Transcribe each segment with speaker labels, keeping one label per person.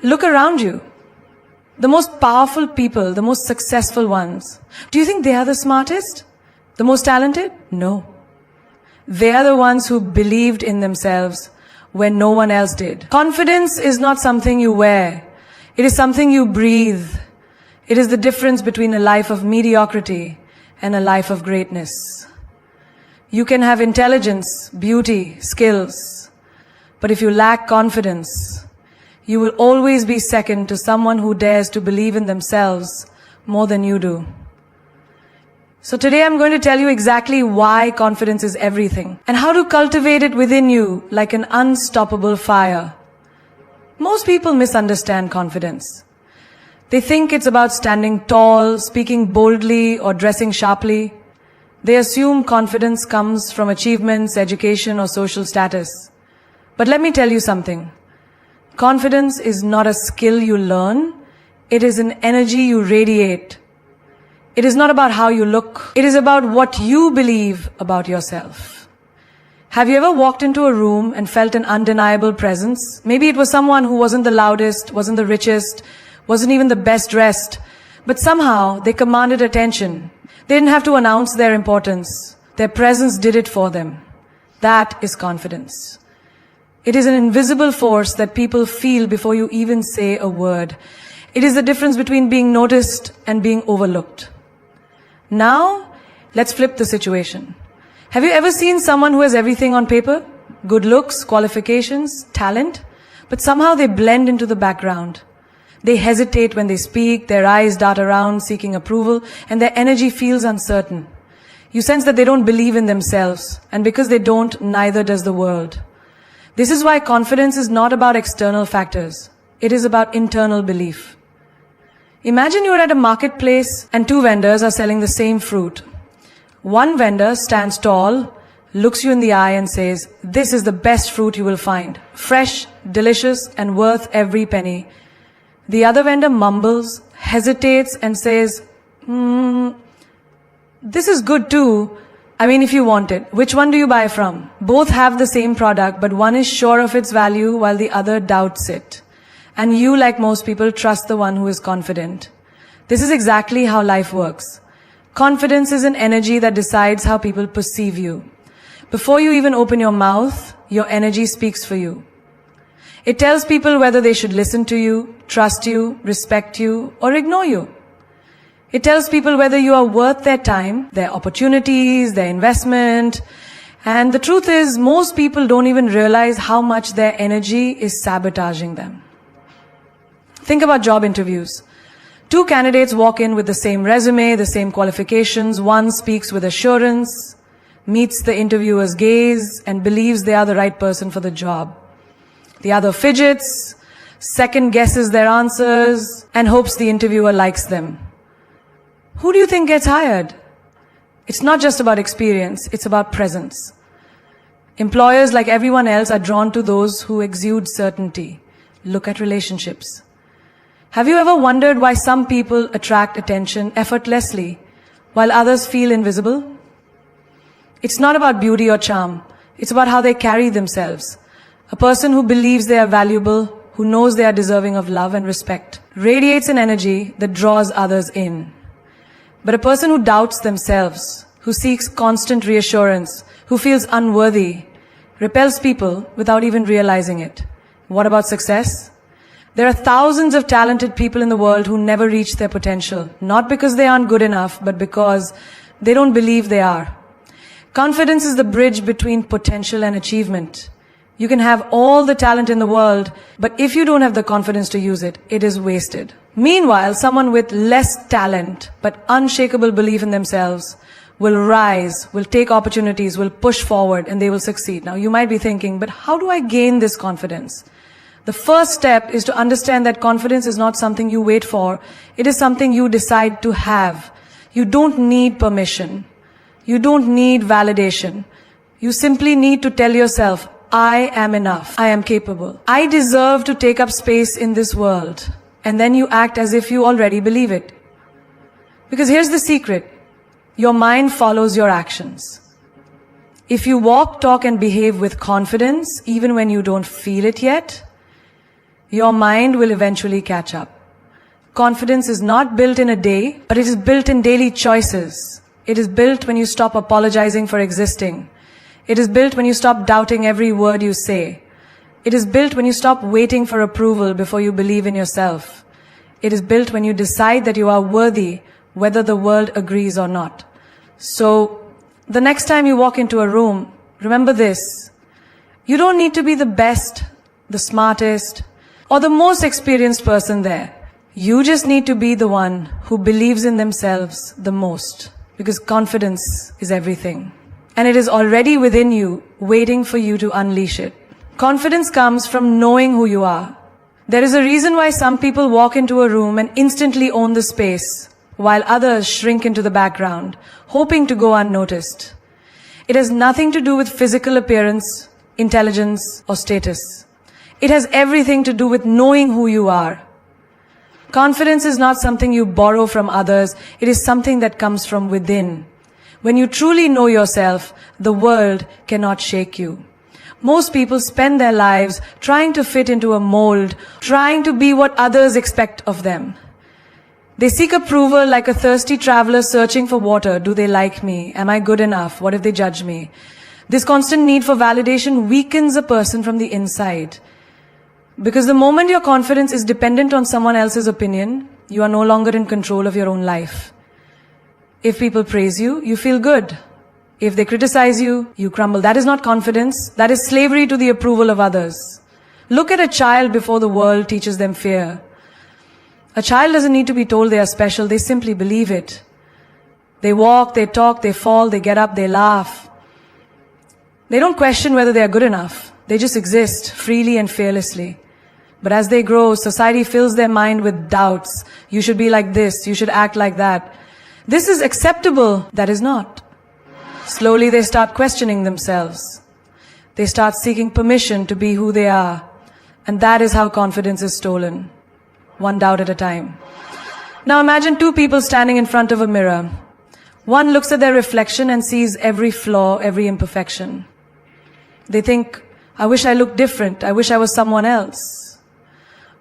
Speaker 1: Look around you. The most powerful people, the most successful ones, do you think they are the smartest? The most talented? No. They are the ones who believed in themselves when no one else did. Confidence is not something you wear. It is something you breathe. It is the difference between a life of mediocrity and a life of greatness. You can have intelligence, beauty, skills, but if you lack confidence, you will always be second to someone who dares to believe in themselves more than you do. So today I'm going to tell you exactly why confidence is everything and how to cultivate it within you like an unstoppable fire. Most people misunderstand confidence. They think it's about standing tall, speaking boldly, or dressing sharply. They assume confidence comes from achievements, education, or social status. But let me tell you something. Confidence is not a skill you learn. It is an energy you radiate. It is not about how you look. It is about what you believe about yourself. Have you ever walked into a room and felt an undeniable presence? Maybe it was someone who wasn't the loudest, wasn't the richest, wasn't even the best dressed, but somehow they commanded attention. They didn't have to announce their importance. Their presence did it for them. That is confidence. It is an invisible force that people feel before you even say a word. It is the difference between being noticed and being overlooked. Now, let's flip the situation. Have you ever seen someone who has everything on paper? Good looks, qualifications, talent, but somehow they blend into the background. They hesitate when they speak, their eyes dart around seeking approval, and their energy feels uncertain. You sense that they don't believe in themselves, and because they don't, neither does the world. This is why confidence is not about external factors. It is about internal belief. Imagine you're at a marketplace and two vendors are selling the same fruit. One vendor stands tall, looks you in the eye and says, "This is the best fruit you will find. Fresh, delicious, and worth every penny." The other vendor mumbles, hesitates, and says, "This is good too. I mean, if you want it. Which one do you buy from?" Both have the same product, but one is sure of its value while the other doubts it. And you, like most people, trust the one who is confident. This is exactly how life works. Confidence is an energy that decides how people perceive you. Before you even open your mouth, your energy speaks for you. It tells people whether they should listen to you, trust you, respect you, or ignore you. It tells people whether you are worth their time, their opportunities, their investment. And the truth is, most people don't even realize how much their energy is sabotaging them. Think about job interviews. Two candidates walk in with the same resume, the same qualifications. One speaks with assurance, meets the interviewer's gaze, and believes they are the right person for the job. The other fidgets, second guesses their answers, and hopes the interviewer likes them. Who do you think gets hired? It's not just about experience, it's about presence. Employers, like everyone else, are drawn to those who exude certainty. Look at relationships. Have you ever wondered why some people attract attention effortlessly while others feel invisible? It's not about beauty or charm. It's about how they carry themselves. A person who believes they are valuable, who knows they are deserving of love and respect, radiates an energy that draws others in. But a person who doubts themselves, who seeks constant reassurance, who feels unworthy, repels people without even realizing it. What about success? There are thousands of talented people in the world who never reach their potential, not because they aren't good enough, but because they don't believe they are. Confidence is the bridge between potential and achievement. You can have all the talent in the world, but if you don't have the confidence to use it, it is wasted. Meanwhile, someone with less talent, but unshakable belief in themselves, will rise, will take opportunities, will push forward, and they will succeed. Now, you might be thinking, but how do I gain this confidence? The first step is to understand that confidence is not something you wait for. It is something you decide to have. You don't need permission. You don't need validation. You simply need to tell yourself, I am enough. I am capable. I deserve to take up space in this world. And then you act as if you already believe it. Because here's the secret. Your mind follows your actions. If you walk, talk, and behave with confidence, even when you don't feel it yet, your mind will eventually catch up. Confidence is not built in a day, but it is built in daily choices. It is built when you stop apologizing for existing. It is built when you stop doubting every word you say. It is built when you stop waiting for approval before you believe in yourself. It is built when you decide that you are worthy, whether the world agrees or not. So, the next time you walk into a room, remember this. You don't need to be the best, the smartest, or the most experienced person there. You just need to be the one who believes in themselves the most. Because confidence is everything. And it is already within you, waiting for you to unleash it. Confidence comes from knowing who you are. There is a reason why some people walk into a room and instantly own the space, while others shrink into the background, hoping to go unnoticed. It has nothing to do with physical appearance, intelligence, or status. It has everything to do with knowing who you are. Confidence is not something you borrow from others, it is something that comes from within. When you truly know yourself, the world cannot shake you. Most people spend their lives trying to fit into a mold, trying to be what others expect of them. They seek approval like a thirsty traveler searching for water. Do they like me? Am I good enough? What if they judge me? This constant need for validation weakens a person from the inside. Because the moment your confidence is dependent on someone else's opinion, you are no longer in control of your own life. If people praise you, you feel good. If they criticize you, you crumble. That is not confidence. That is slavery to the approval of others. Look at a child before the world teaches them fear. A child doesn't need to be told they are special. They simply believe it. They walk, they talk, they fall, they get up, they laugh. They don't question whether they are good enough. They just exist freely and fearlessly. But as they grow, society fills their mind with doubts. You should be like this. You should act like that. This is acceptable. That is not. Slowly they start questioning themselves. They start seeking permission to be who they are. And that is how confidence is stolen. One doubt at a time. Now imagine two people standing in front of a mirror. One looks at their reflection and sees every flaw, every imperfection. They think, I wish I looked different. I wish I was someone else.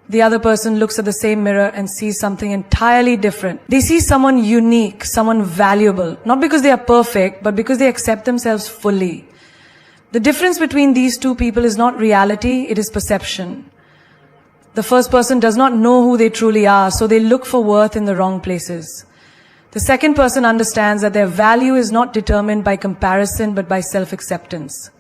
Speaker 1: The other person looks at the same mirror and sees something entirely different. They see someone unique, someone valuable. Not because they are perfect, but because they accept themselves fully. The difference between these two people is not reality, it is perception. The first person does not know who they truly are, so they look for worth in the wrong places. The second person understands that their value is not determined by comparison, but by self-acceptance.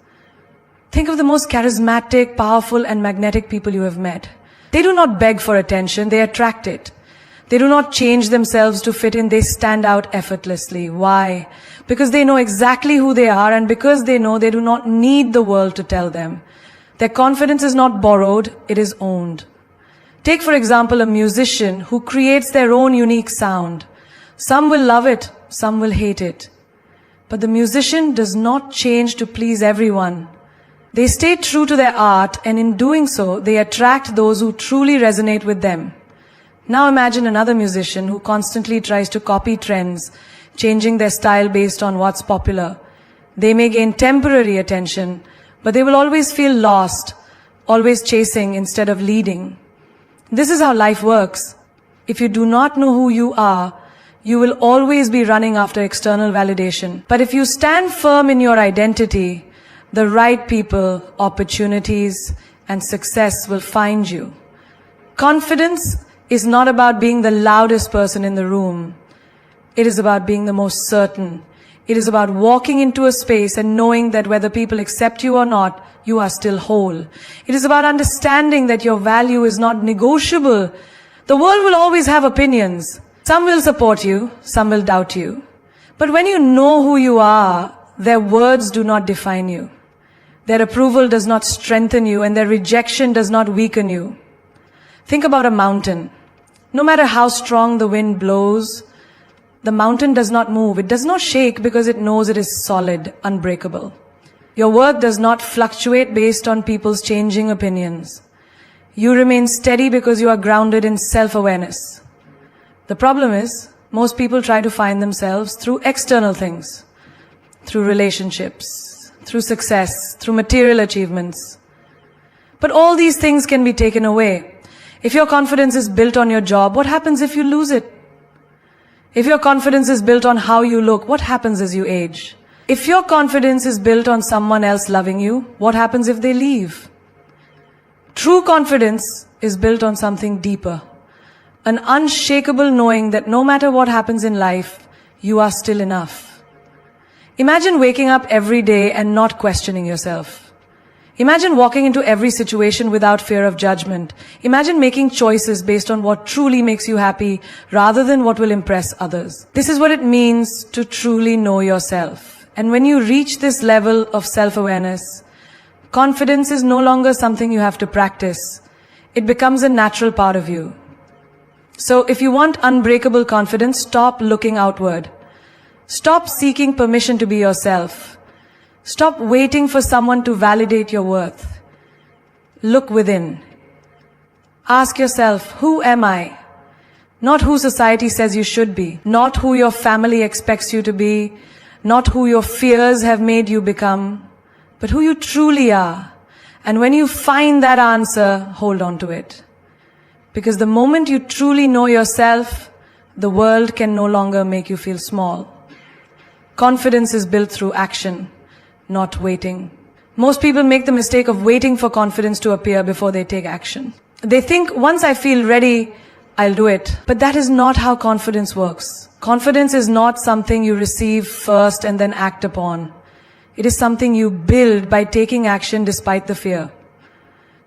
Speaker 1: Think of the most charismatic, powerful, and magnetic people you have met. They do not beg for attention, they attract it. They do not change themselves to fit in, they stand out effortlessly. Why? Because they know exactly who they are, and because they know they do not need the world to tell them. Their confidence is not borrowed, it is owned. Take for example a musician who creates their own unique sound. Some will love it, some will hate it. But the musician does not change to please everyone. They stay true to their art, and in doing so, they attract those who truly resonate with them. Now imagine another musician who constantly tries to copy trends, changing their style based on what's popular. They may gain temporary attention, but they will always feel lost, always chasing instead of leading. This is how life works. If you do not know who you are, you will always be running after external validation. But if you stand firm in your identity, the right people, opportunities, and success will find you. Confidence is not about being the loudest person in the room. It is about being the most certain. It is about walking into a space and knowing that whether people accept you or not, you are still whole. It is about understanding that your value is not negotiable. The world will always have opinions. Some will support you, some will doubt you. But when you know who you are, their words do not define you. Their approval does not strengthen you, and their rejection does not weaken you. Think about a mountain. No matter how strong the wind blows, the mountain does not move. It does not shake because it knows it is solid, unbreakable. Your worth does not fluctuate based on people's changing opinions. You remain steady because you are grounded in self-awareness. The problem is, most people try to find themselves through external things, through relationships, through success, through material achievements. But all these things can be taken away. If your confidence is built on your job, what happens if you lose it? If your confidence is built on how you look, what happens as you age? If your confidence is built on someone else loving you, what happens if they leave? True confidence is built on something deeper. An unshakable knowing that no matter what happens in life, you are still enough. Imagine waking up every day and not questioning yourself. Imagine walking into every situation without fear of judgment. Imagine making choices based on what truly makes you happy rather than what will impress others. This is what it means to truly know yourself. And when you reach this level of self-awareness, confidence is no longer something you have to practice. It becomes a natural part of you. So if you want unbreakable confidence, stop looking outward. Stop seeking permission to be yourself. Stop waiting for someone to validate your worth. Look within. Ask yourself, who am I? Not who society says you should be. Not who your family expects you to be. Not who your fears have made you become. But who you truly are. And when you find that answer, hold on to it. Because the moment you truly know yourself, the world can no longer make you feel small. Confidence is built through action, not waiting. Most people make the mistake of waiting for confidence to appear before they take action. They think, once I feel ready, I'll do it. But that is not how confidence works. Confidence is not something you receive first and then act upon. It is something you build by taking action despite the fear.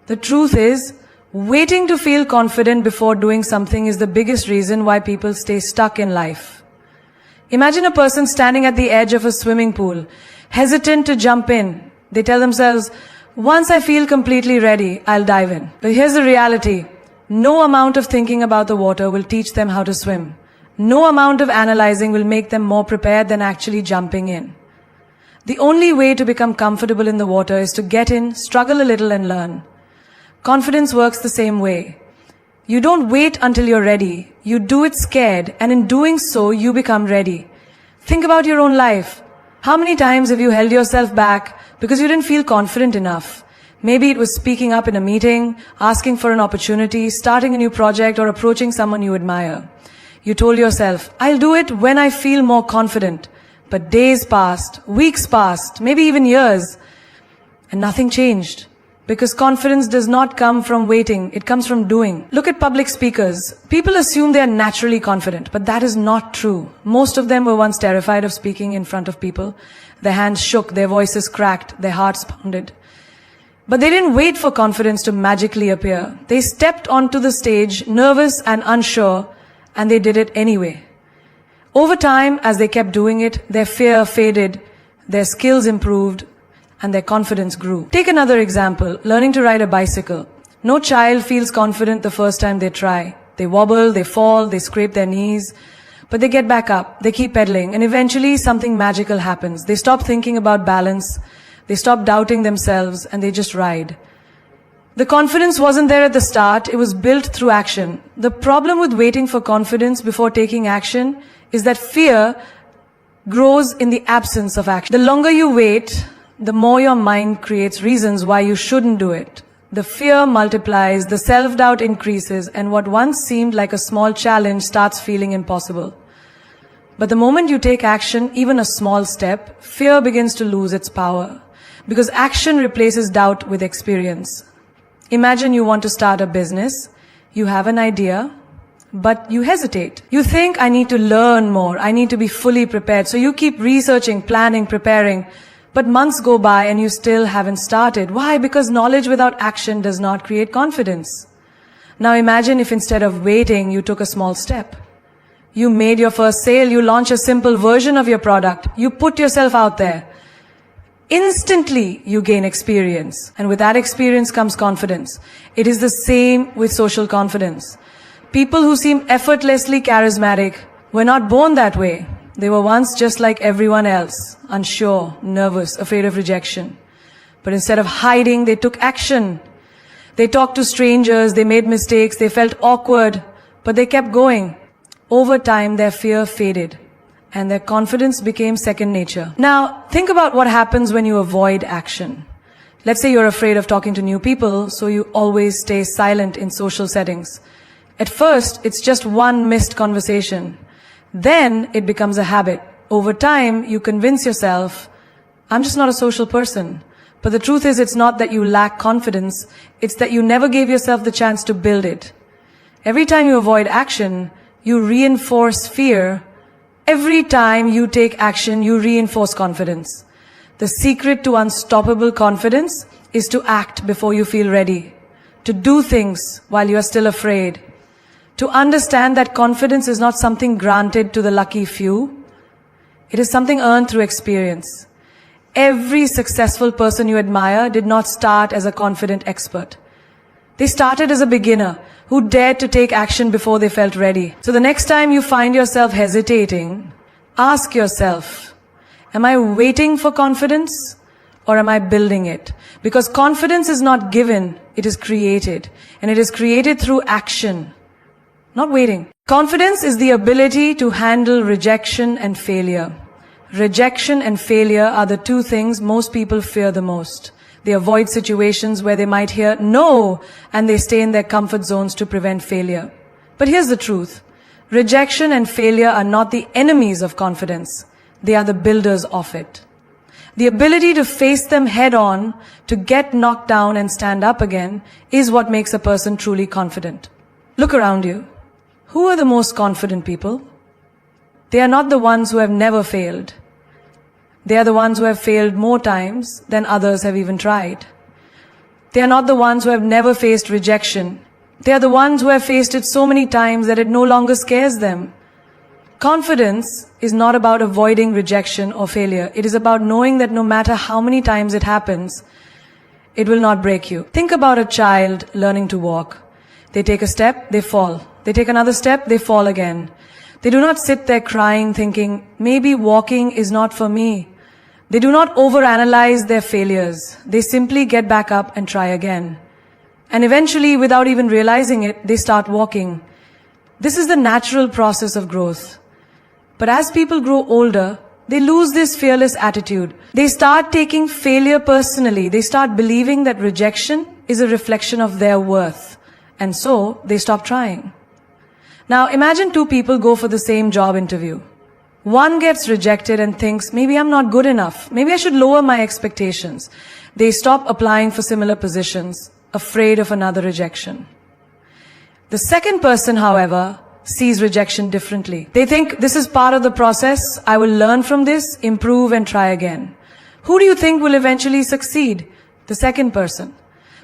Speaker 1: The truth is, waiting to feel confident before doing something is the biggest reason why people stay stuck in life. Imagine a person standing at the edge of a swimming pool, hesitant to jump in. They tell themselves, once I feel completely ready, I'll dive in. But here's the reality. No amount of thinking about the water will teach them how to swim. No amount of analyzing will make them more prepared than actually jumping in. The only way to become comfortable in the water is to get in, struggle a little and learn. Confidence works the same way. You don't wait until you're ready. You do it scared, and in doing so, you become ready. Think about your own life. How many times have you held yourself back because you didn't feel confident enough? Maybe it was speaking up in a meeting, asking for an opportunity, starting a new project, or approaching someone you admire. You told yourself, I'll do it when I feel more confident. But days passed, weeks passed, maybe even years, and nothing changed. Because confidence does not come from waiting, it comes from doing. Look at public speakers. People assume they are naturally confident, but that is not true. Most of them were once terrified of speaking in front of people. Their hands shook, their voices cracked, their hearts pounded. But they didn't wait for confidence to magically appear. They stepped onto the stage, nervous and unsure, and they did it anyway. Over time, as they kept doing it, their fear faded, their skills improved, and their confidence grew. Take another example, learning to ride a bicycle. No child feels confident the first time they try. They wobble, they fall, they scrape their knees, but they get back up, they keep pedaling, and eventually something magical happens. They stop thinking about balance, they stop doubting themselves, and they just ride. The confidence wasn't there at the start, it was built through action. The problem with waiting for confidence before taking action is that fear grows in the absence of action. The longer you wait, the more your mind creates reasons why you shouldn't do it. The fear multiplies, the self-doubt increases, and what once seemed like a small challenge starts feeling impossible. But the moment you take action, even a small step, fear begins to lose its power. Because action replaces doubt with experience. Imagine you want to start a business, you have an idea, but you hesitate. You think, I need to learn more, I need to be fully prepared. So you keep researching, planning, preparing, but months go by and you still haven't started. Why? Because knowledge without action does not create confidence. Now imagine if instead of waiting, you took a small step. You made your first sale, you launched a simple version of your product, you put yourself out there. Instantly, you gain experience. And with that experience comes confidence. It is the same with social confidence. People who seem effortlessly charismatic were not born that way. They were once just like everyone else, unsure, nervous, afraid of rejection. But instead of hiding, they took action. They talked to strangers, they made mistakes, they felt awkward, but they kept going. Over time, their fear faded, and their confidence became second nature. Now, think about what happens when you avoid action. Let's say you're afraid of talking to new people, so you always stay silent in social settings. At first, it's just one missed conversation. Then it becomes a habit. Over time, you convince yourself, I'm just not a social person. But the truth is, it's not that you lack confidence, it's that you never gave yourself the chance to build it. Every time you avoid action, you reinforce fear. Every time you take action, you reinforce confidence. The secret to unstoppable confidence is to act before you feel ready, to do things while you are still afraid, to understand that confidence is not something granted to the lucky few. It is something earned through experience. Every successful person you admire did not start as a confident expert. They started as a beginner who dared to take action before they felt ready. So the next time you find yourself hesitating, ask yourself, am I waiting for confidence or am I building it? Because confidence is not given, it is created. And it is created through action, not waiting. Confidence is the ability to handle rejection and failure. Rejection and failure are the two things most people fear the most. They avoid situations where they might hear no, and they stay in their comfort zones to prevent failure. But here's the truth. Rejection and failure are not the enemies of confidence. They are the builders of it. The ability to face them head on, to get knocked down and stand up again, is what makes a person truly confident. Look around you. Who are the most confident people? They are not the ones who have never failed. They are the ones who have failed more times than others have even tried. They are not the ones who have never faced rejection. They are the ones who have faced it so many times that it no longer scares them. Confidence is not about avoiding rejection or failure. It is about knowing that no matter how many times it happens, it will not break you. Think about a child learning to walk. They take a step, they fall. They take another step, they fall again. They do not sit there crying, thinking, maybe walking is not for me. They do not overanalyze their failures. They simply get back up and try again. And eventually, without even realizing it, they start walking. This is the natural process of growth. But as people grow older, they lose this fearless attitude. They start taking failure personally. They start believing that rejection is a reflection of their worth. And so, they stop trying. Now, imagine two people go for the same job interview. One gets rejected and thinks, maybe I'm not good enough. Maybe I should lower my expectations. They stop applying for similar positions, afraid of another rejection. The second person, however, sees rejection differently. They think, this is part of the process. I will learn from this, improve, and try again. Who do you think will eventually succeed? The second person.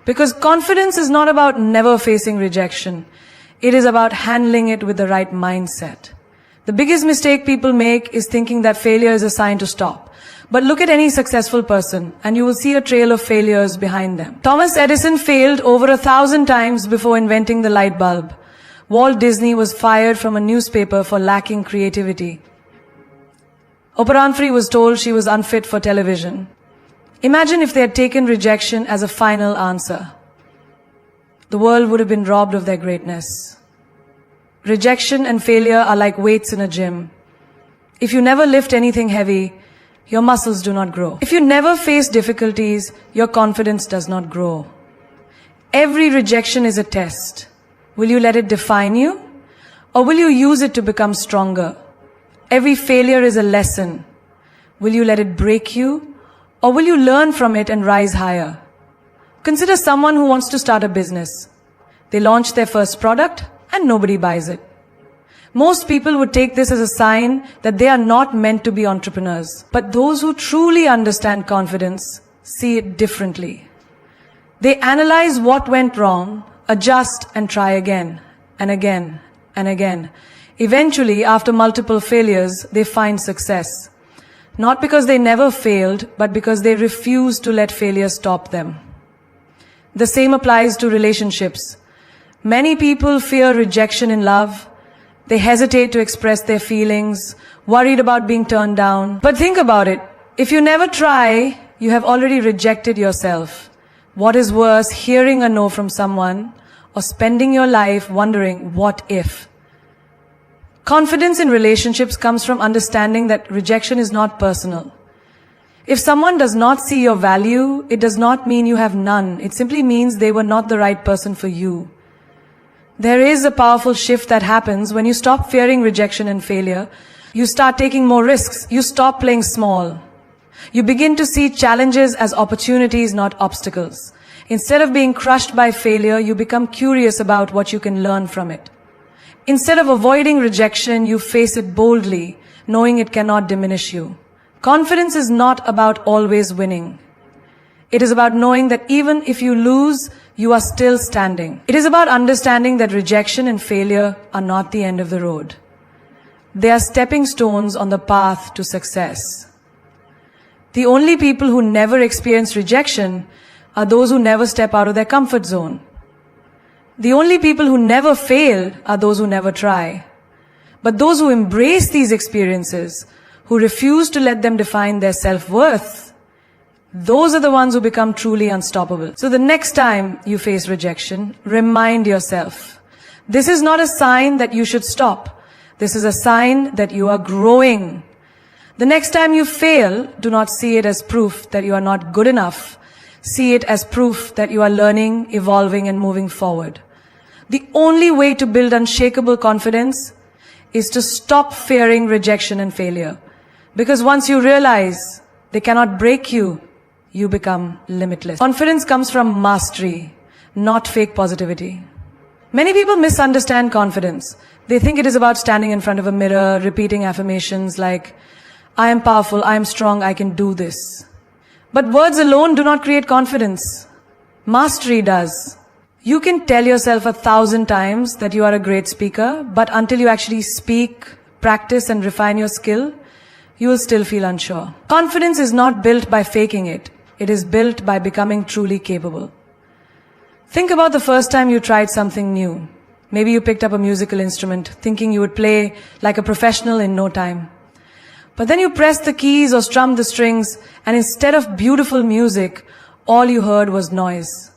Speaker 1: Because confidence is not about never facing rejection. It is about handling it with the right mindset. The biggest mistake people make is thinking that failure is a sign to stop. But look at any successful person and you will see a trail of failures behind them. Thomas Edison failed over 1,000 times before inventing the light bulb. Walt Disney was fired from a newspaper for lacking creativity. Oprah Winfrey was told she was unfit for television. Imagine if they had taken rejection as a final answer. The world would have been robbed of their greatness. Rejection and failure are like weights in a gym. If you never lift anything heavy, your muscles do not grow. If you never face difficulties, your confidence does not grow. Every rejection is a test. Will you let it define you? Or will you use it to become stronger? Every failure is a lesson. Will you let it break you? Or will you learn from it and rise higher? Consider someone who wants to start a business. They launch their first product and nobody buys it. Most people would take this as a sign that they are not meant to be entrepreneurs. But those who truly understand confidence see it differently. They analyze what went wrong, adjust and try again and again and again. Eventually, after multiple failures, they find success. Not because they never failed, but because they refuse to let failure stop them. The same applies to relationships. Many people fear rejection in love. They hesitate to express their feelings, worried about being turned down. But think about it. If you never try, you have already rejected yourself. What is worse, hearing a no from someone or spending your life wondering, what if? Confidence in relationships comes from understanding that rejection is not personal. If someone does not see your value, it does not mean you have none. It simply means they were not the right person for you. There is a powerful shift that happens when you stop fearing rejection and failure. You start taking more risks. You stop playing small. You begin to see challenges as opportunities, not obstacles. Instead of being crushed by failure, you become curious about what you can learn from it. Instead of avoiding rejection, you face it boldly, knowing it cannot diminish you. Confidence is not about always winning. It is about knowing that even if you lose, you are still standing. It is about understanding that rejection and failure are not the end of the road. They are stepping stones on the path to success. The only people who never experience rejection are those who never step out of their comfort zone. The only people who never fail are those who never try. But those who embrace these experiences, who refuse to let them define their self-worth, those are the ones who become truly unstoppable. So the next time you face rejection, remind yourself, this is not a sign that you should stop. This is a sign that you are growing. The next time you fail, do not see it as proof that you are not good enough. See it as proof that you are learning, evolving, and moving forward. The only way to build unshakable confidence is to stop fearing rejection and failure. Because once you realize they cannot break you, you become limitless. Confidence comes from mastery, not fake positivity. Many people misunderstand confidence. They think it is about standing in front of a mirror, repeating affirmations like, I am powerful, I am strong, I can do this. But words alone do not create confidence. Mastery does. You can tell yourself 1,000 times that you are a great speaker, but until you actually speak, practice, and refine your skill, you will still feel unsure. Confidence is not built by faking it. It is built by becoming truly capable. Think about the first time you tried something new. Maybe you picked up a musical instrument, thinking you would play like a professional in no time. But then you pressed the keys or strummed the strings, and instead of beautiful music, all you heard was noise.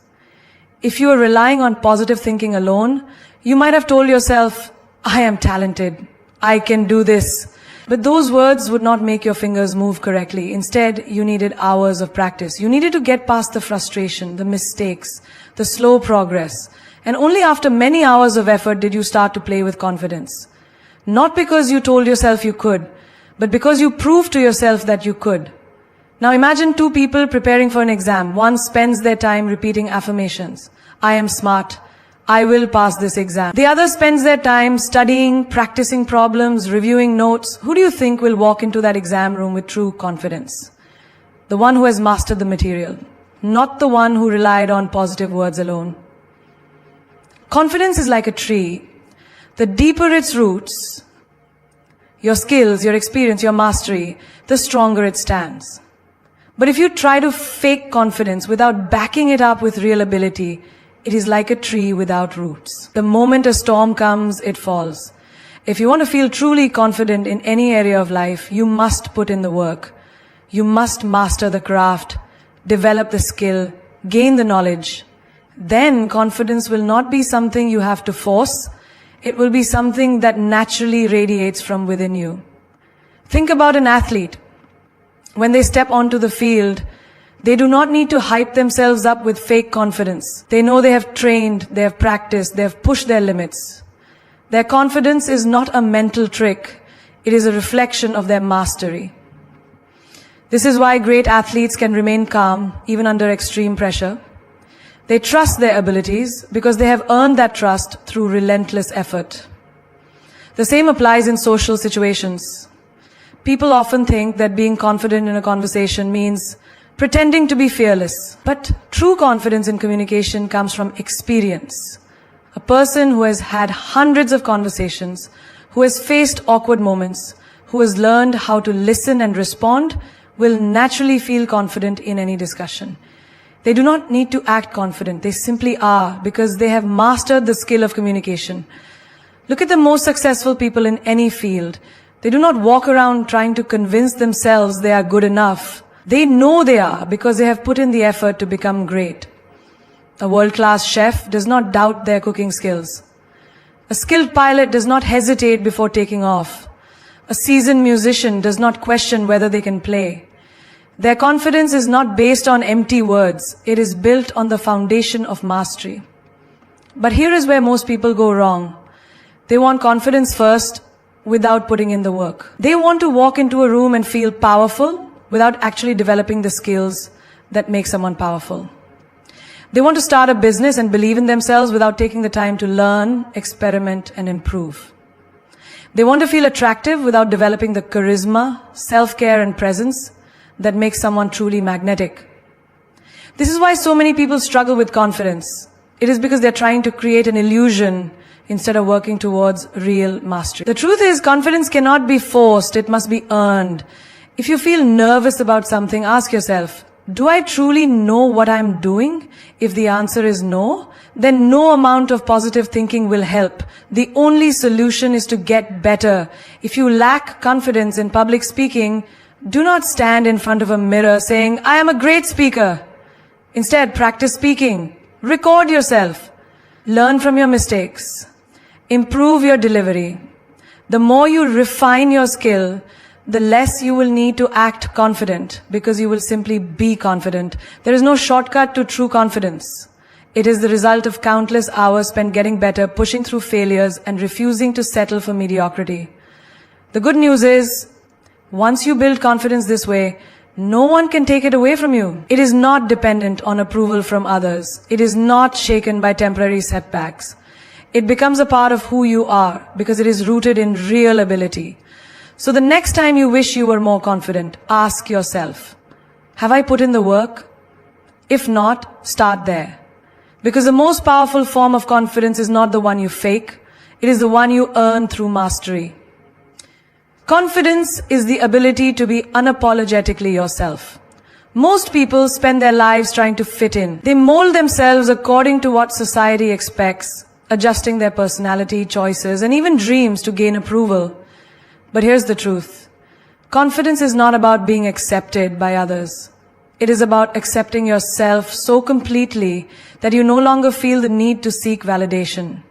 Speaker 1: If you were relying on positive thinking alone, you might have told yourself, I am talented, I can do this. But those words would not make your fingers move correctly. Instead, you needed hours of practice. You needed to get past the frustration, the mistakes, the slow progress. And only after many hours of effort did you start to play with confidence. Not because you told yourself you could, but because you proved to yourself that you could. Now imagine two people preparing for an exam. One spends their time repeating affirmations. I am smart. I will pass this exam. The other spends their time studying, practicing problems, reviewing notes. Who do you think will walk into that exam room with true confidence? The one who has mastered the material, not the one who relied on positive words alone. Confidence is like a tree. The deeper its roots, your skills, your experience, your mastery, the stronger it stands. But if you try to fake confidence without backing it up with real ability, it is like a tree without roots. The moment a storm comes, it falls. If you want to feel truly confident in any area of life, you must put in the work. You must master the craft, develop the skill, gain the knowledge. Then confidence will not be something you have to force. It will be something that naturally radiates from within you. Think about an athlete. When they step onto the field, they do not need to hype themselves up with fake confidence. They know they have trained, they have practiced, they have pushed their limits. Their confidence is not a mental trick. It is a reflection of their mastery. This is why great athletes can remain calm even under extreme pressure. They trust their abilities because they have earned that trust through relentless effort. The same applies in social situations. People often think that being confident in a conversation means pretending to be fearless. But true confidence in communication comes from experience. A person who has had hundreds of conversations, who has faced awkward moments, who has learned how to listen and respond, will naturally feel confident in any discussion. They do not need to act confident. They simply are because they have mastered the skill of communication. Look at the most successful people in any field. They do not walk around trying to convince themselves they are good enough. They know they are because they have put in the effort to become great. A world-class chef does not doubt their cooking skills. A skilled pilot does not hesitate before taking off. A seasoned musician does not question whether they can play. Their confidence is not based on empty words. It is built on the foundation of mastery. But here is where most people go wrong. They want confidence first without putting in the work. They want to walk into a room and feel powerful without actually developing the skills that make someone powerful. They want to start a business and believe in themselves without taking the time to learn, experiment, and improve. They want to feel attractive without developing the charisma, self-care, and presence that makes someone truly magnetic. This is why so many people struggle with confidence. It is because they're trying to create an illusion instead of working towards real mastery. The truth is, confidence cannot be forced, it must be earned. If you feel nervous about something, ask yourself, do I truly know what I'm doing? If the answer is no, then no amount of positive thinking will help. The only solution is to get better. If you lack confidence in public speaking, do not stand in front of a mirror saying, I am a great speaker. Instead, practice speaking. Record yourself. Learn from your mistakes. Improve your delivery. The more you refine your skill, the less you will need to act confident, because you will simply be confident. There is no shortcut to true confidence. It is the result of countless hours spent getting better, pushing through failures, and refusing to settle for mediocrity. The good news is, once you build confidence this way, no one can take it away from you. It is not dependent on approval from others. It is not shaken by temporary setbacks. It becomes a part of who you are because it is rooted in real ability. So the next time you wish you were more confident, ask yourself, have I put in the work? If not, start there. Because the most powerful form of confidence is not the one you fake, it is the one you earn through mastery. Confidence is the ability to be unapologetically yourself. Most people spend their lives trying to fit in. They mold themselves according to what society expects, adjusting their personality, choices, and even dreams to gain approval. But here's the truth. Confidence is not about being accepted by others. It is about accepting yourself so completely that you no longer feel the need to seek validation.